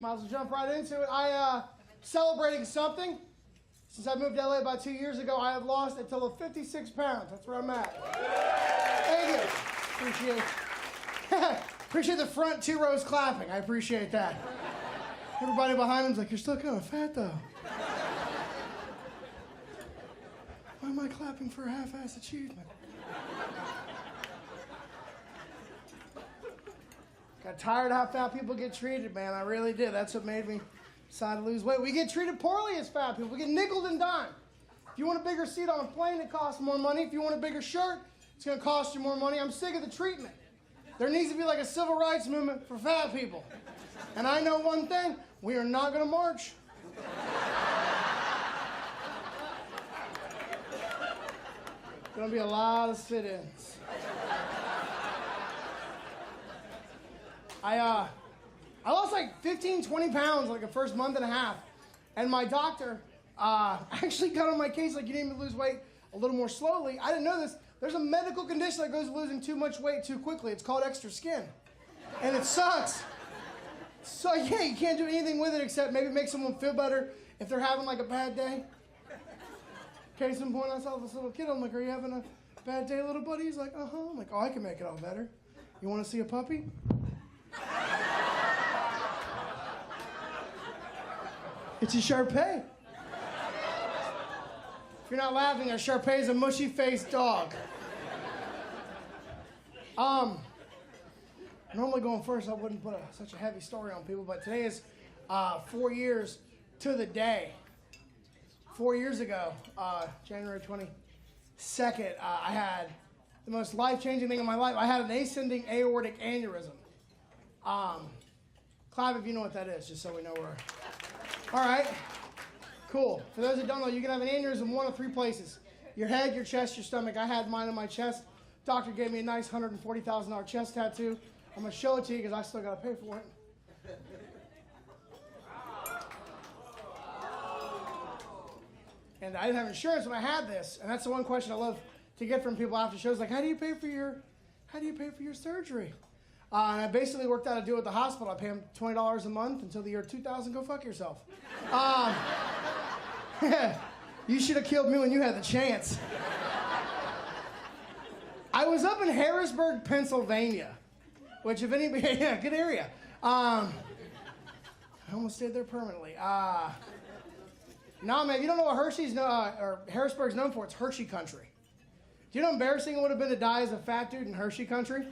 Might as well jump right into it. Celebrating something. Since I moved to LA about 2 years ago, I have lost a total of 56 pounds. That's where I'm at. Thank you. Appreciate the front 2 rows clapping. I appreciate that. Everybody behind him's like, you're still kind of fat though. Why am I clapping for a half-ass achievement? Got tired of how fat people get treated, man. I really did. That's what made me decide to lose weight. We get treated poorly as fat people. We get nickeled and dimed. If you want a bigger seat on a plane, it costs more money. If you want a bigger shirt, it's going to cost you more money. I'm sick of the treatment. There needs to be like a civil rights movement for fat people. And I know one thing. We are not going to march. Going to be a lot of sit-ins. I lost like 15, 20 pounds like the first month and a half. And my doctor actually got on my case like, you need to lose weight a little more slowly. I didn't know this. There's a medical condition that goes with losing too much weight too quickly. It's called extra skin. And it sucks. So yeah, you can't do anything with it except maybe make someone feel better if they're having like a bad day. Case in point, I saw this little kid. I'm like, are you having a bad day, little buddy? He's like, uh-huh. I'm like, oh, I can make it all better. You want to see a puppy? It's a Shar-Pei. If you're not laughing, a Shar-Pei is a mushy-faced dog. Normally going first, I wouldn't put such a heavy story on people, but today is 4 years to the day. 4 years ago, January 22nd, I had the most life-changing thing in my life. I had an ascending aortic aneurysm. Clap if you know what that is, just so we know where. All right, cool. For those that don't know, you can have an aneurysm in one of 3 places. Your head, your chest, your stomach. I had mine in my chest. Doctor gave me a nice $140,000 chest tattoo. I'm going to show it to you because I still got to pay for it. And I didn't have insurance when I had this. And that's the one question I love to get from people after shows, like, how do you pay for your surgery? And I basically worked out a deal with the hospital. I pay them $20 a month until the year 2000. Go fuck yourself. You should have killed me when you had the chance. I was up in Harrisburg, Pennsylvania, which if anybody, yeah, good area. I almost stayed there permanently. No, man, you don't know what or Harrisburg's known for? It's Hershey country. Do you know how embarrassing it would have been to die as a fat dude in Hershey country?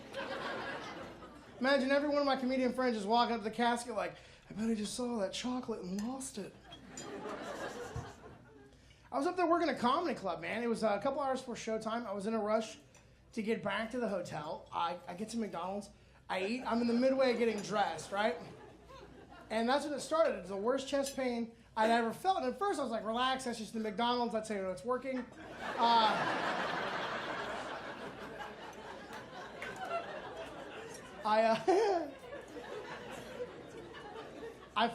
Imagine every one of my comedian friends just walking up to the casket like, I bet I just saw that chocolate and lost it. I was up there working a comedy club, man. It was a couple hours before showtime. I was in a rush to get back to the hotel. I get to McDonald's. I eat. I'm in the midway of getting dressed, right? And that's when it started. It was the worst chest pain I'd ever felt. And at first I was like, relax, that's just the McDonald's. That's how you know it's working. I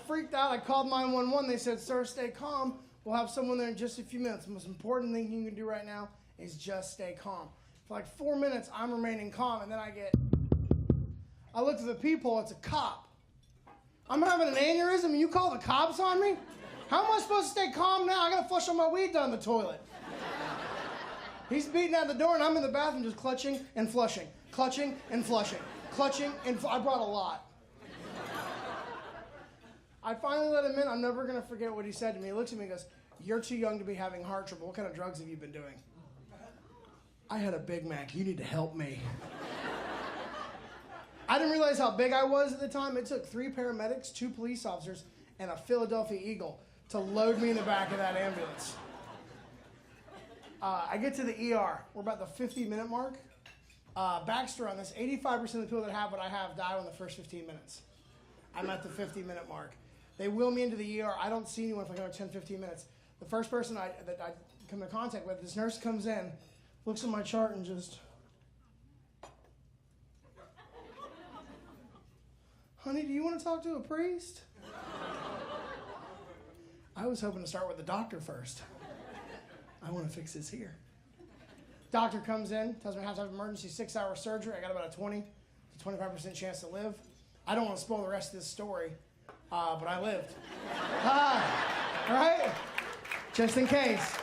freaked out. I called 911. They said, sir, stay calm. We'll have someone there in just a few minutes. The most important thing you can do right now is just stay calm. For like 4 minutes, I'm remaining calm, and then I look to the peephole. It's a cop. I'm having an aneurysm, and you call the cops on me? How am I supposed to stay calm now? I got to flush all my weed down the toilet. He's beating at the door, and I'm in the bathroom just clutching and flushing, clutching and flushing. Clutching, and I brought a lot. I finally let him in. I'm never going to forget what he said to me. He looks at me and goes, you're too young to be having heart trouble. What kind of drugs have you been doing? I had a Big Mac. You need to help me. I didn't realize how big I was at the time. It took 3 paramedics, 2 police officers, and a Philadelphia Eagle to load me in the back of that ambulance. I get to the ER. We're about the 50-minute mark. Backstory on this, 85% of the people that have what I have die in the first 15 minutes. I'm at the 50-minute mark. They wheel me into the ER. I don't see anyone for another 10, 15 minutes. The first person that I come into contact with, this nurse comes in, looks at my chart and just, honey, do you want to talk to a priest? I was hoping to start with the doctor first. I want to fix this here. Doctor comes in, tells me I have to have emergency 6-hour surgery. I got about a 20 to 25% chance to live. I don't want to spoil the rest of this story. but I lived. Right? Just in case.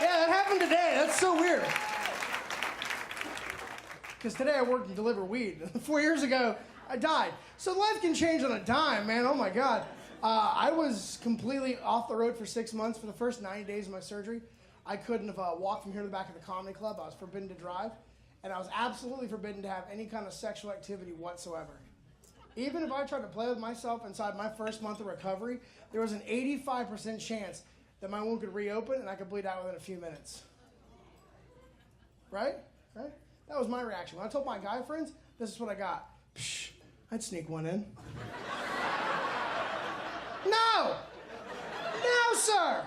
Yeah, that happened today. That's so weird. Because today I work and deliver weed. 4 years ago, I died. So life can change on a dime, man. Oh, my God. I was completely off the road for 6 months. For the first 90 days of my surgery, I couldn't have walked from here to the back of the comedy club. I was forbidden to drive. And I was absolutely forbidden to have any kind of sexual activity whatsoever. Even if I tried to play with myself inside my first month of recovery, there was an 85% chance that my wound could reopen and I could bleed out within a few minutes. Right? Right? That was my reaction. When I told my guy friends, this is what I got. Psh, I'd sneak one in. No! No, sir!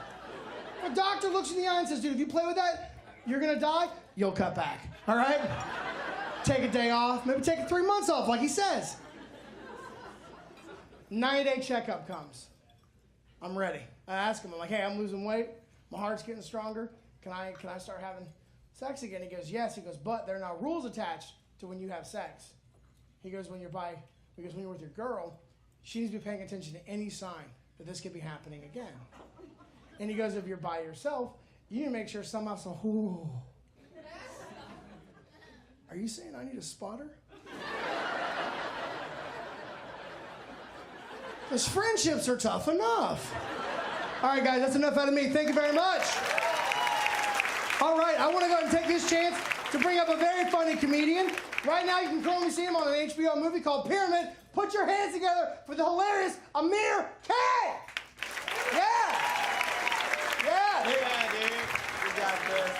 If a doctor looks in the eye and says, dude, if you play with that, you're gonna die, you'll cut back. All right? Take a day off, maybe take 3 months off, like he says. 90-day checkup comes. I'm ready. I ask him, I'm like, hey, I'm losing weight. My heart's getting stronger. Can I start having sex again? He goes, yes. He goes, but there are now rules attached to when you have sex. He goes, when you're with your girl, she needs to be paying attention to any sign that this could be happening again. And he goes, if you're by yourself, you need to make sure somehow, ooh. Are you saying I need a spotter? Because friendships are tough enough. All right, guys, that's enough out of me. Thank you very much. All right, I want to go ahead and take this chance to bring up a very funny comedian. Right now, you can currently see him on an HBO movie called Pyramid. Put your hands together for the hilarious Amir K. Yeah. Yeah. Yeah, dude. Good job, Chris.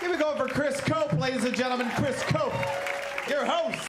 Here we go for Chris Cope, ladies and gentlemen. Chris Cope, your host.